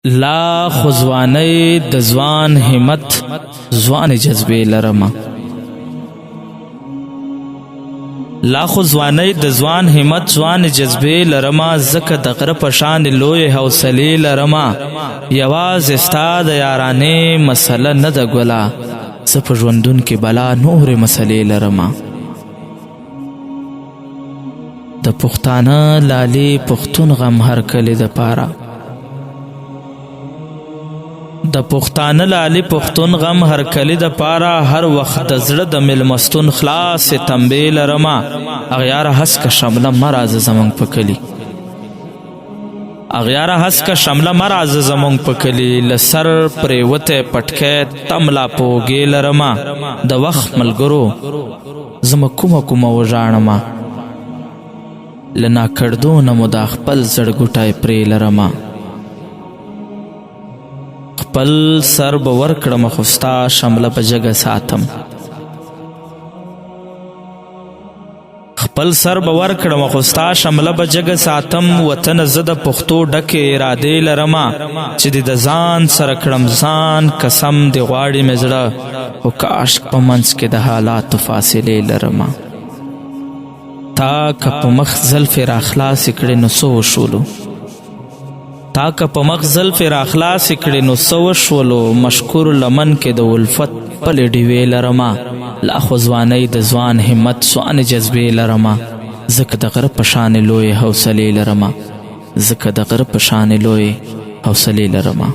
لا خو ځوانۍ د ځوان همت ځوانې جذبې لرمه لا خو ځوانۍ د ځوان همت ځوانې جذبې لرمه ځکه د غره په شان لویې حوصلې لرمه یوازې ستا د یارانې مسله نه ده ګله زه په ژوندون کې بلا نورې مسلې لرمه د پښتانه لالې پښتون غم هر کلي دپاره د پښتانه لالې پښتون غم هر کلي دپاره هر وخت د زړه د میلمستون خلاصې تنبې لرمه اغیاره هسکه شمله مه راځه زموږ په کلي اغیاره هسکه شمله مه راځه زموږ په کلي له سر پرېوتی پټکی تم لا په اوږې لرمه د وخت ملګرو زه کومه وژاړمه له ناکړدو نه مو دا خپل زړګوټی پرې لرمه خپل سر به ورکړم خو ستا شمله په جګه ساتم خپل سر به ورکړم خو ستا شمله په جګه ساتم وطنه زه د پښتو ډکې ارادې لرمه چې د ځان سره کړم ځان قسم دې غواړي مې زړه خو کاش په منځ کې د حالاتو فاصلې لرمه تا که په مخ زلفې راخلاصې کړې نو څه وشولو تا که په مخ زلفې راخلاصې کړې نو څه وشولو مشکور لمن کې د الفت پلې ډیوې لرمه لا خو ځوانۍ د ځوان همت ځوانې جذبې لرمه ځکه د غره په شانې لویې حوصلې لرمه